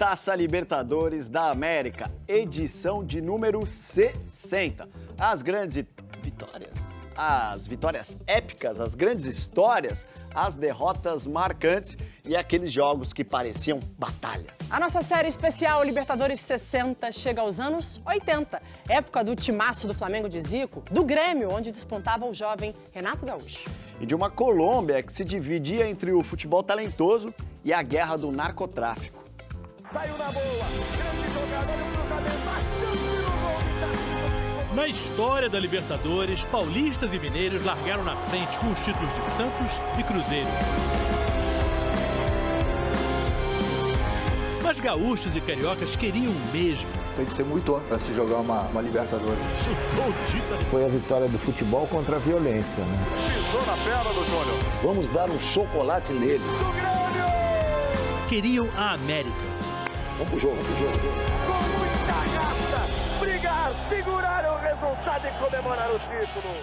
Taça Libertadores da América, edição de número 60. As grandes vitórias, as vitórias épicas, as grandes histórias, as derrotas marcantes e aqueles jogos que pareciam batalhas. A nossa série especial Libertadores 60 chega aos anos 80, época do timaço do Flamengo de Zico, do Grêmio, onde despontava o jovem Renato Gaúcho. E de uma Colômbia que se dividia entre o futebol talentoso e a guerra do narcotráfico. Saiu na boa, grande jogador, o cruzamento, bateu no gol. Na história da Libertadores, paulistas e mineiros largaram na frente com os títulos de Santos e Cruzeiro. Mas gaúchos e cariocas queriam o mesmo. Tem que ser muito homem para se jogar uma Libertadores. Foi a vitória do futebol contra a violência, né? Pisou na perna do Júnior. Vamos dar um chocolate nele. Do Grêmio! Queriam a América. Vamos pro jogo, Com muita raça, brigar, segurar o resultado e comemorar o título.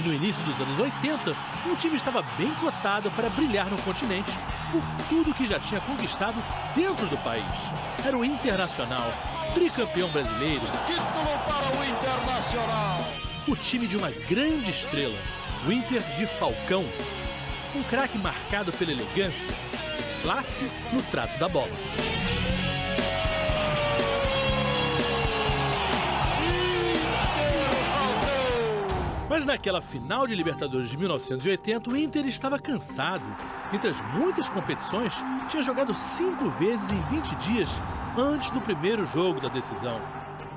No início dos anos 80, um time estava bem cotado para brilhar no continente por tudo que já tinha conquistado dentro do país. Era o Internacional, tricampeão brasileiro. Título para o Internacional. O time de uma grande estrela, o Inter de Falcão. Um craque marcado pela elegância, classe no trato da bola. Mas naquela final de Libertadores de 1980, o Inter estava cansado. Entre as muitas competições, tinha jogado 5 vezes em 20 dias antes do primeiro jogo da decisão.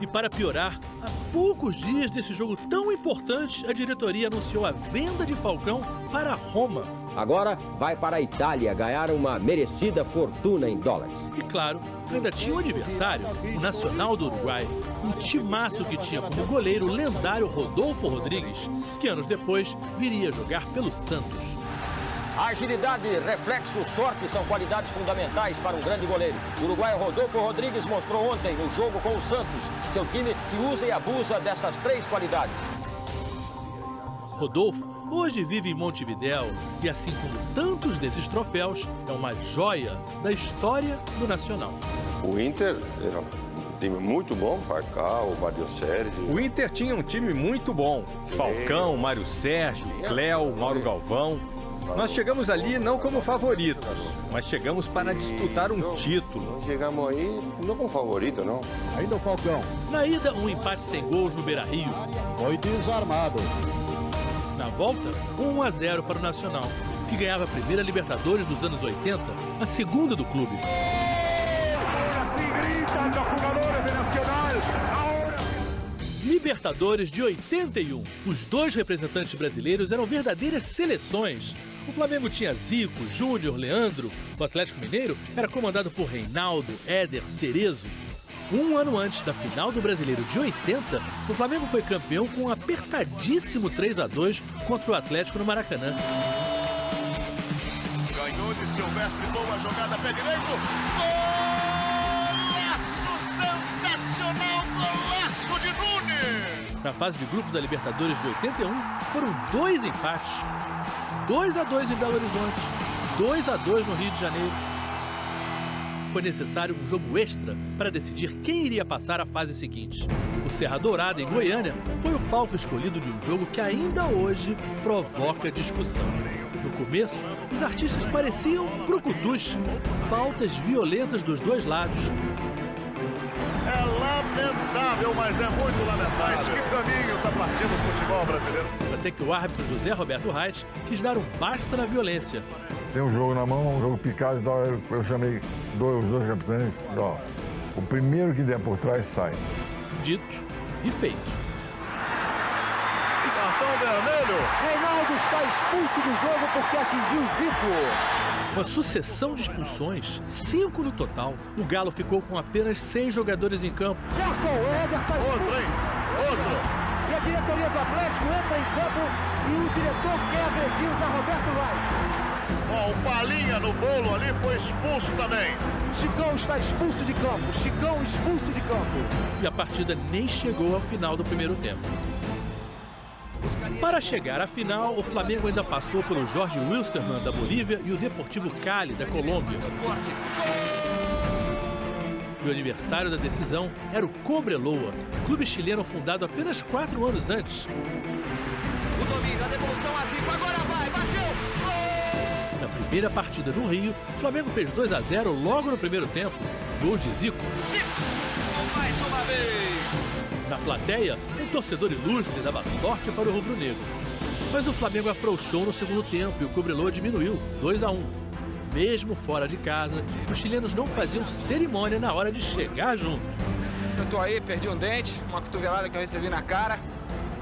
E para piorar, há poucos dias desse jogo tão importante, a diretoria anunciou a venda de Falcão para Roma. Agora vai para a Itália ganhar uma merecida fortuna em dólares. E claro, ainda tinha um adversário, o Nacional do Uruguai. Um timaço que tinha como goleiro o lendário Rodolfo Rodrigues, que anos depois viria jogar pelo Santos. Agilidade, reflexo, sorte são qualidades fundamentais para um grande goleiro. O uruguaio Rodolfo Rodrigues mostrou ontem no jogo com o Santos, seu time que usa e abusa destas 3 qualidades. Rodolfo hoje vive em Montevidéu e, assim como tantos desses troféus, é uma joia da história do Nacional. O Inter era um time muito bom, Falcão, Mário Sérgio. O Inter tinha um time muito bom. Falcão, Mário Sérgio, Cléo, Mauro Galvão. Nós chegamos ali não como favoritos, mas chegamos para disputar um título. Nós chegamos aí não como favorito, não. Ainda o Falcão. Na ida, um empate sem gols no Beira-Rio. Foi desarmado. Na volta, 1-0 para o Nacional, que ganhava a primeira Libertadores dos anos 80, a segunda do clube. Libertadores de 81. Os 2 representantes brasileiros eram verdadeiras seleções. O Flamengo tinha Zico, Júnior, Leandro. O Atlético Mineiro era comandado por Reinaldo, Éder, Cerezo. Um ano antes da final do Brasileiro de 80, o Flamengo foi campeão com um apertadíssimo 3-2 contra o Atlético no Maracanã. Ganhou de Silvestre, boa jogada, pé direito. Golaço sensacional, golaço de Nunes. Na fase de grupos da Libertadores de 81, foram 2 empates. 2-2 em Belo Horizonte, 2-2 no Rio de Janeiro. Foi necessário um jogo extra para decidir quem iria passar à fase seguinte. O Serra Dourada, em Goiânia, foi o palco escolhido de um jogo que ainda hoje provoca discussão. No começo, os artistas pareciam brucutus, faltas violentas dos 2 lados. É lamentável, mas é muito lamentável. Que caminho está partindo o futebol brasileiro. Até que o árbitro José Roberto Reis quis dar um basta na violência. Tem um jogo na mão, um jogo picado e tal, eu chamei os 2 capitães, ó, o primeiro que der por trás sai. Dito e feito. Cartão vermelho. Reinaldo está expulso do jogo porque atingiu Zico. Uma sucessão de expulsões, 5 no total. O Galo ficou com apenas 6 jogadores em campo. Gerson, o Éder está expulso. Outro, hein? Outro. E a diretoria do Atlético entra em campo e o diretor quer agredir o Zé Roberto Wright. Ó, o Palinha no bolo ali foi expulso também. Chicão está expulso de campo. Chicão expulso de campo. E a partida nem chegou ao final do primeiro tempo. Para chegar à final, o Flamengo ainda passou pelo Jorge Wilstermann, da Bolívia, e o Deportivo Cali, da Colômbia. E o adversário da decisão era o Cobreloa, clube chileno fundado apenas 4 anos antes. O domínio, a devolução a Zico, agora vai, bateu! Na primeira partida no Rio, o Flamengo fez 2-0 logo no primeiro tempo. Gols de Zico. Zico, mais uma vez! Na plateia, um torcedor ilustre dava sorte para o rubro-negro. Mas o Flamengo afrouxou no segundo tempo e o Cobreloa diminuiu, 2-1. Mesmo fora de casa, os chilenos não faziam cerimônia na hora de chegar junto. Eu tô aí, perdi um dente, uma cotovelada que eu recebi na cara,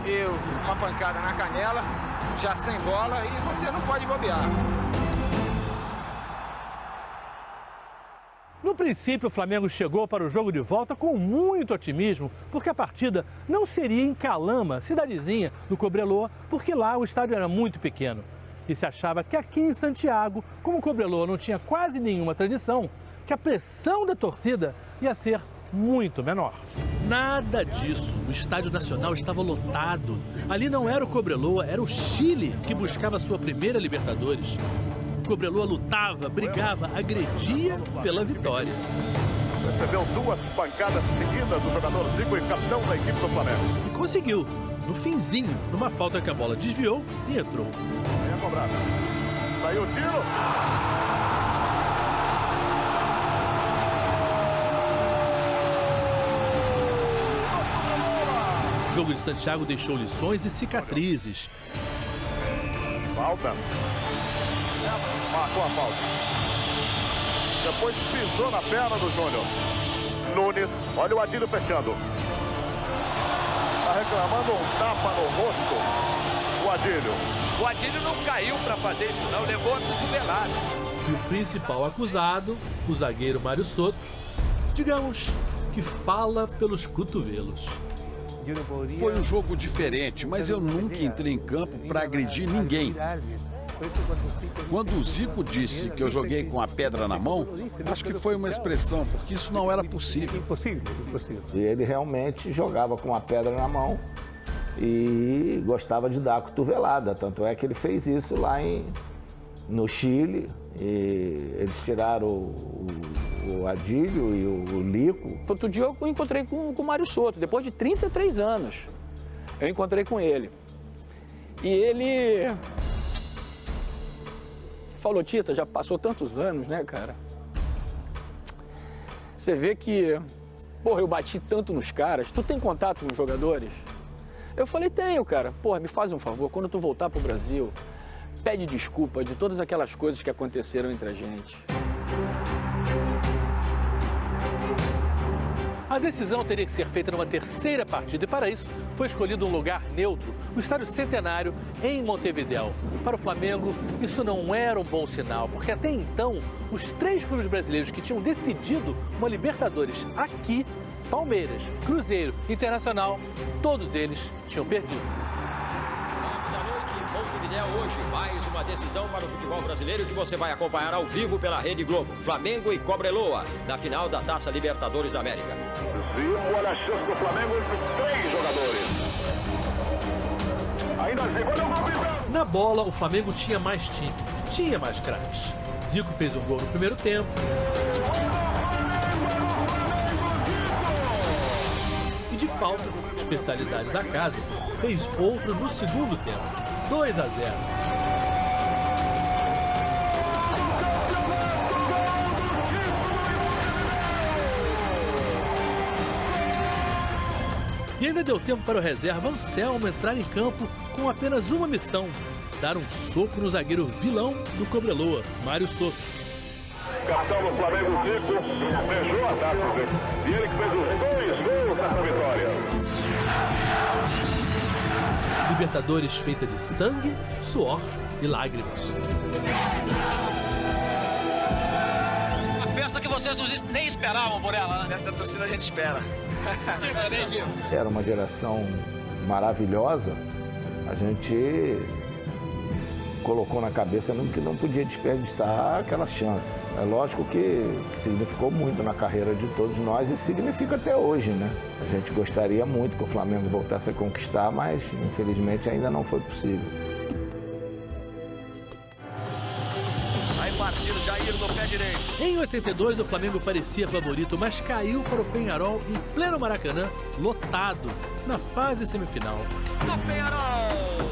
e uma pancada na canela, já sem bola, e você não pode bobear. No princípio, o Flamengo chegou para o jogo de volta com muito otimismo, porque a partida não seria em Calama, cidadezinha do Cobreloa, porque lá o estádio era muito pequeno. E se achava que aqui em Santiago, como o Cobreloa não tinha quase nenhuma tradição, que a pressão da torcida ia ser muito menor. Nada disso. O Estádio Nacional estava lotado. Ali não era o Cobreloa, era o Chile que buscava sua primeira Libertadores. O Cobreloa lutava, brigava, agredia pela vitória. Recebeu 2 pancadas seguidas do jogador Zico e capitão da equipe do Flamengo. E conseguiu. No finzinho, numa falta que a bola desviou e entrou. Vem a cobrada. Saiu o tiro. O jogo de Santiago deixou lições e cicatrizes. Falta. Marcou a falta. Depois pisou na perna do Júnior. Nunes, olha o Adílio fechando. Está reclamando um tapa no rosto. O Adílio. O Adílio não caiu para fazer isso não, levou a cotovelada. E o principal acusado, o zagueiro Mário Soto, digamos que fala pelos cotovelos. Foi um jogo diferente, mas eu nunca entrei em campo para agredir ninguém. Quando o Zico disse que eu joguei com a pedra na mão, acho que foi uma expressão, porque isso não era possível. E ele realmente jogava com a pedra na mão e gostava de dar a cotovelada. Tanto é que ele fez isso lá no Chile. E eles tiraram o Adílio e o Lico. Outro dia eu encontrei com o Mário Soto, depois de 33 anos. Eu encontrei com ele. E ele falou, Tita, já passou tantos anos, né, cara? Você vê que, porra, eu bati tanto nos caras. Tu tem contato com os jogadores? Eu falei, tenho, cara. Porra, me faz um favor, quando tu voltar pro Brasil, pede desculpa de todas aquelas coisas que aconteceram entre a gente. A decisão teria que ser feita numa terceira partida e, para isso, foi escolhido um lugar neutro, o Estádio Centenário, em Montevidéu. Para o Flamengo, isso não era um bom sinal, porque até então, os 3 clubes brasileiros que tinham decidido uma Libertadores aqui, Palmeiras, Cruzeiro, Internacional, todos eles tinham perdido. Montevidéu hoje, mais uma decisão para o futebol brasileiro que você vai acompanhar ao vivo pela Rede Globo. Flamengo e Cobreloa, na final da Taça Libertadores da América. Zico, olha a chance do Flamengo entre 3 jogadores. Ainda Zico, olha o gol. Na bola, o Flamengo tinha mais time, tinha mais craques. Zico fez um gol no primeiro tempo. E de falta, especialidade da casa, fez outro no segundo tempo. 2-0. E ainda deu tempo para o reserva Anselmo entrar em campo com apenas uma missão: dar um soco no zagueiro vilão do Cobreloa, Mário Soto. Capitão do Flamengo, Zico, fechou a taça dele. E ele que fez os 2 gols nessa vitória. Libertadores feita de sangue, suor e lágrimas. A festa que vocês nem esperavam por ela, né? Nessa torcida a gente espera. Era uma geração maravilhosa. A gente colocou na cabeça que não podia desperdiçar aquela chance. É lógico que significou muito na carreira de todos nós e significa até hoje, né? A gente gostaria muito que o Flamengo voltasse a conquistar, mas infelizmente ainda não foi possível. Vai partir Jair no pé direito. Em 82, o Flamengo parecia favorito, mas caiu para o Peñarol em pleno Maracanã, lotado, na fase semifinal. Do Peñarol!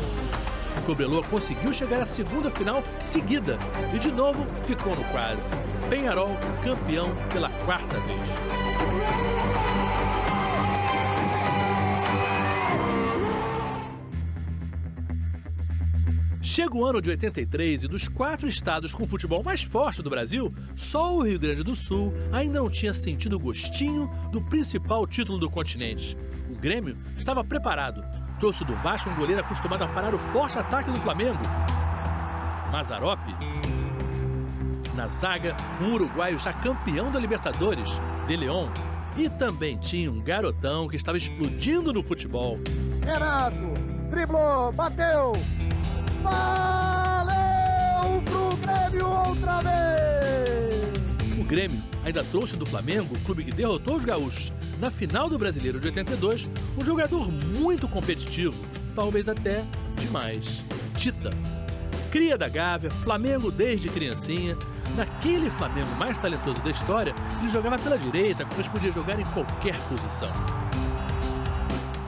O Cobreloa conseguiu chegar à segunda final seguida e, de novo, ficou no quase. Peñarol campeão pela quarta vez. Chega o ano de 83 e dos 4 estados com o futebol mais forte do Brasil, só o Rio Grande do Sul ainda não tinha sentido o gostinho do principal título do continente. O Grêmio estava preparado. Trouxe do Vasco um goleiro acostumado a parar o forte ataque do Flamengo, Mazzaropi. Na zaga, um uruguaio já campeão da Libertadores, De Leon. E também tinha um garotão que estava explodindo no futebol. Renato, driblou, bateu. Valeu pro Grêmio outra vez! O Grêmio ainda trouxe do Flamengo, o clube que derrotou os gaúchos na final do Brasileiro de 82, um jogador muito competitivo, talvez até demais. Tita. Cria da Gávea, Flamengo desde criancinha. Naquele Flamengo mais talentoso da história, ele jogava pela direita, mas podia jogar em qualquer posição.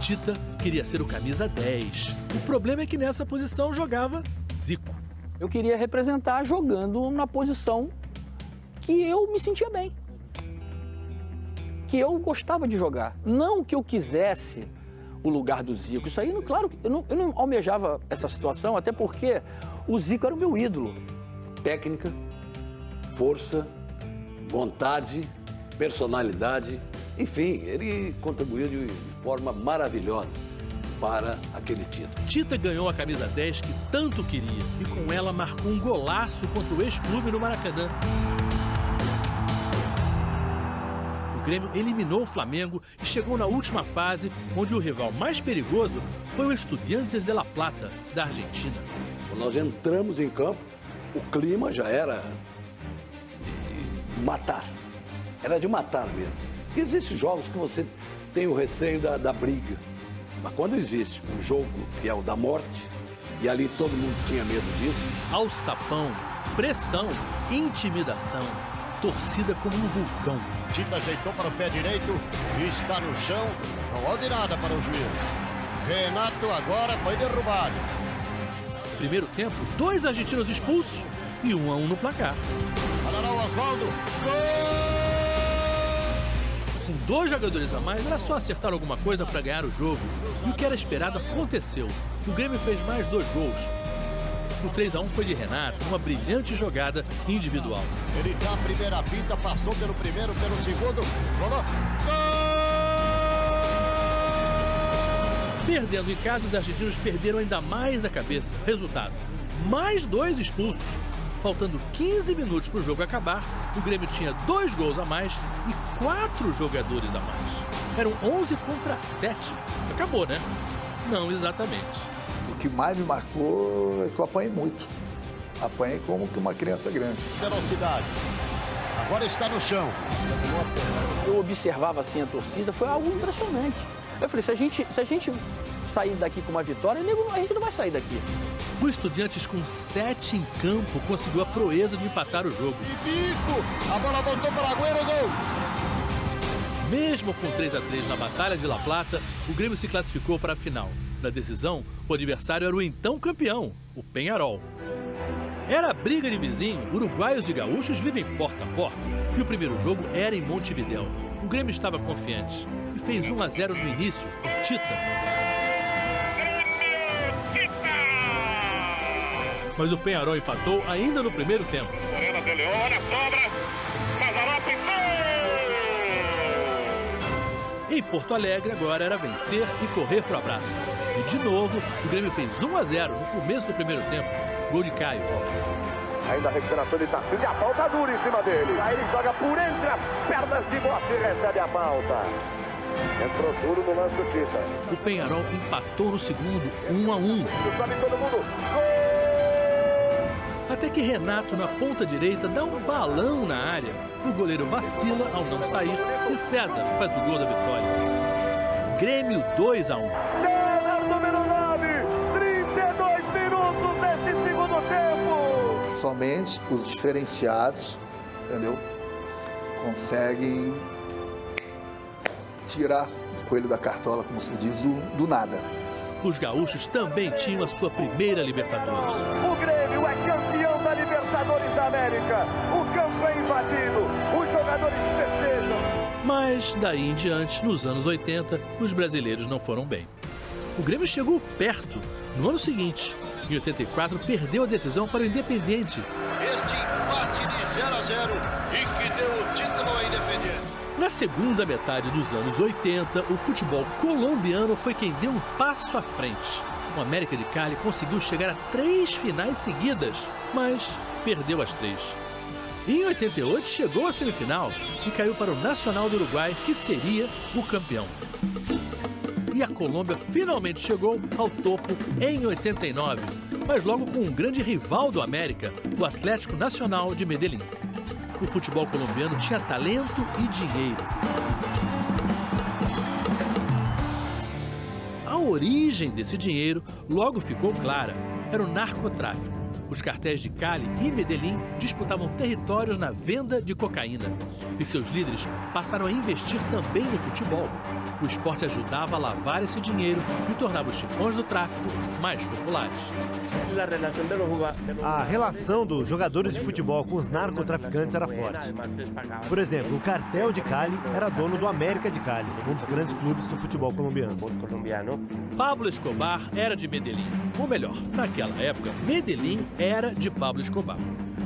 Tita queria ser o camisa 10. O problema é que nessa posição jogava Zico. Eu queria representar jogando na posição que eu me sentia bem. Que eu gostava de jogar. Não que eu quisesse o lugar do Zico. Isso aí, claro, eu não almejava essa situação, até porque o Zico era o meu ídolo. Técnica, força, vontade, personalidade. Enfim, ele contribuiu de forma maravilhosa para aquele título. Tita ganhou a camisa 10 que tanto queria e com ela marcou um golaço contra o ex-clube no Maracanã. O Grêmio eliminou o Flamengo e chegou na última fase, onde o rival mais perigoso foi o Estudiantes de La Plata, da Argentina. Quando nós entramos em campo, o clima já era de matar. Era de matar mesmo. Porque existem jogos que você tem o receio da briga. Mas quando existe um jogo que é o da morte, e ali todo mundo tinha medo disso. Alçapão, pressão, intimidação, torcida como um vulcão. Tita ajeitou para o pé direito e está no chão. Não houve nada para o juiz. Renato agora foi derrubado. Primeiro tempo, 2 argentinos expulsos e 1-1 no placar. Olha lá o Osvaldo. Gol! Com 2 jogadores a mais, era só acertar alguma coisa para ganhar o jogo. E o que era esperado aconteceu. O Grêmio fez mais 2 gols. O 3-1 foi de Renato, uma brilhante jogada individual. Ele dá a primeira pinta, passou pelo primeiro, pelo segundo. Rolou. Perdendo em casa, os argentinos perderam ainda mais a cabeça. Resultado, mais 2 expulsos. Faltando 15 minutos para o jogo acabar, o Grêmio tinha 2 gols a mais e 4 jogadores a mais. Eram 11 contra 7. Acabou, né? Não exatamente. O que mais me marcou é que eu apanhei muito. Apanhei como que uma criança grande. Velocidade. Agora está no chão. Eu observava assim a torcida, foi algo impressionante. Eu falei, se a gente sair daqui com uma vitória, a gente não vai sair daqui. O Estudiantes, com 7 em campo, conseguiu a proeza de empatar o jogo. E bico! A bola voltou para Agüero, gol! Mesmo com 3-3 na Batalha de La Plata, o Grêmio se classificou para a final. Na decisão, o adversário era o então campeão, o Peñarol. Era briga de vizinho, uruguaios e gaúchos vivem porta a porta. E o primeiro jogo era em Montevidéu. O Grêmio estava confiante e fez 1-0 no início, com Tita. Mas o Peñarol empatou ainda no primeiro tempo. Morena de Leão, olha a sobra. Mazzaropi, gol! Em Porto Alegre, agora era vencer e correr para o abraço. E de novo, o Grêmio fez 1-0 no começo do primeiro tempo. Gol de Caio. Ainda a recuperação de Tarcísio e a falta dura em cima dele. Aí ele joga por entre as pernas de Bote e recebe a falta. Entrou duro no lance do Tita. O Peñarol empatou no segundo, 1-1. Sobe todo mundo. Gol! Até que Renato, na ponta direita, dá um balão na área. O goleiro vacila ao não sair e César faz o gol da vitória. Grêmio 2-1. César, número 9, 32 minutos desse segundo tempo. Somente os diferenciados, entendeu? Conseguem tirar o coelho da cartola, como se diz, do nada. Os gaúchos também tinham a sua primeira Libertadores. O Grêmio é campeão da Libertadores da América. O campo é invadido. Os jogadores festejam. Mas daí em diante, nos anos 80, os brasileiros não foram bem. O Grêmio chegou perto no ano seguinte. Em 84, perdeu a decisão para o Independiente. Este empate de 0-0 e que deu o título ao Independiente. Na segunda metade dos anos 80, o futebol colombiano foi quem deu um passo à frente. O América de Cali conseguiu chegar a 3 finais seguidas, mas perdeu as 3. E em 88 chegou à semifinal e caiu para o Nacional do Uruguai, que seria o campeão. E a Colômbia finalmente chegou ao topo em 89, mas logo com um grande rival do América, o Atlético Nacional de Medellín. O futebol colombiano tinha talento e dinheiro. A origem desse dinheiro logo ficou clara. Era o narcotráfico. Os cartéis de Cali e Medellín disputavam territórios na venda de cocaína. E seus líderes passaram a investir também no futebol. O esporte ajudava a lavar esse dinheiro e tornava os chefões do tráfico mais populares. A relação dos jogadores de futebol com os narcotraficantes era forte. Por exemplo, o cartel de Cali era dono do América de Cali, um dos grandes clubes do futebol colombiano. Pablo Escobar era de Medellín. Ou melhor, naquela época, Medellín era de Pablo Escobar.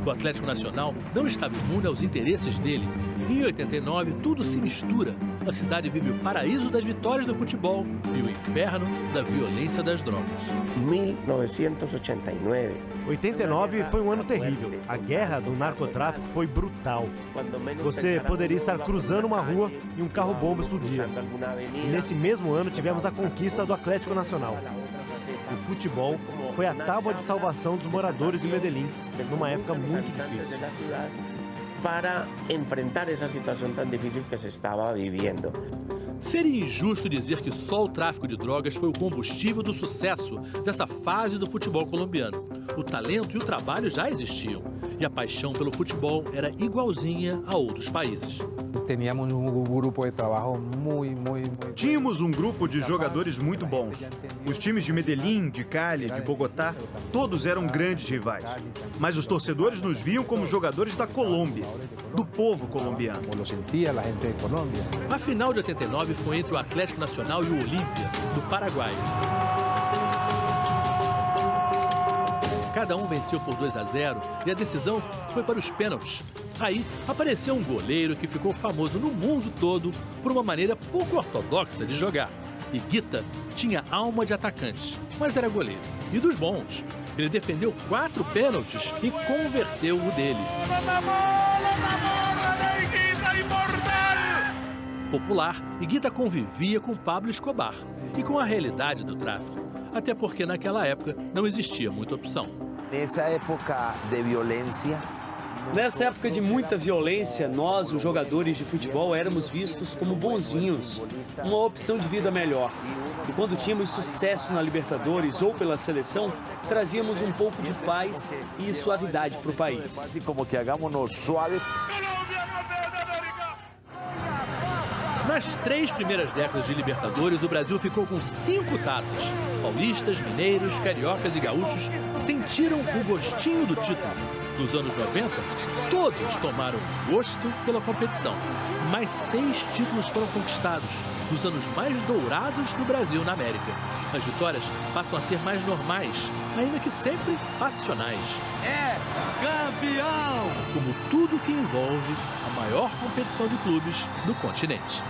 O Atlético Nacional não estava imune aos interesses dele. Em 89, tudo se mistura. A cidade vive o paraíso das vitórias do futebol e o inferno da violência das drogas. 89 foi um ano terrível. A guerra do narcotráfico foi brutal. Você poderia estar cruzando uma rua e um carro-bomba explodia. E nesse mesmo ano tivemos a conquista do Atlético Nacional. O futebol foi a tábua de salvação dos moradores de Medellín, numa época muito difícil. Para enfrentar essa situação tão difícil que se estava vivendo. Seria injusto dizer que só o tráfico de drogas foi o combustível do sucesso dessa fase do futebol colombiano. O talento e o trabalho já existiam, e a paixão pelo futebol era igualzinha a outros países. Tínhamos um grupo de jogadores muito bons. Os times de Medellín, de Cali, de Bogotá, todos eram grandes rivais. Mas os torcedores nos viam como jogadores da Colômbia, do povo colombiano. A final de 89 foi entre o Atlético Nacional e o Olímpia, do Paraguai. Cada um venceu por 2-0 e a decisão foi para os pênaltis. Aí apareceu um goleiro que ficou famoso no mundo todo por uma maneira pouco ortodoxa de jogar. E Guita tinha alma de atacante, mas era goleiro. E dos bons. Ele defendeu 4 pênaltis e converteu o dele. Popular, e Guita convivia com Pablo Escobar e com a realidade do tráfico. Até porque naquela época não existia muita opção. Nessa época de violência... Nessa época de muita violência, nós, os jogadores de futebol, éramos vistos como bonzinhos, uma opção de vida melhor. E quando tínhamos sucesso na Libertadores ou pela seleção, trazíamos um pouco de paz e suavidade para o país. Assim como que hagamos-nos suaves. Nas 3 primeiras décadas de Libertadores, o Brasil ficou com 5 taças. Paulistas, mineiros, cariocas e gaúchos sentiram o gostinho do título. Nos anos 90, todos tomaram gosto pela competição. Mais 6 títulos foram conquistados, nos anos mais dourados do Brasil na América. As vitórias passam a ser mais normais, ainda que sempre passionais. É campeão! Como tudo que envolve a maior competição de clubes do continente.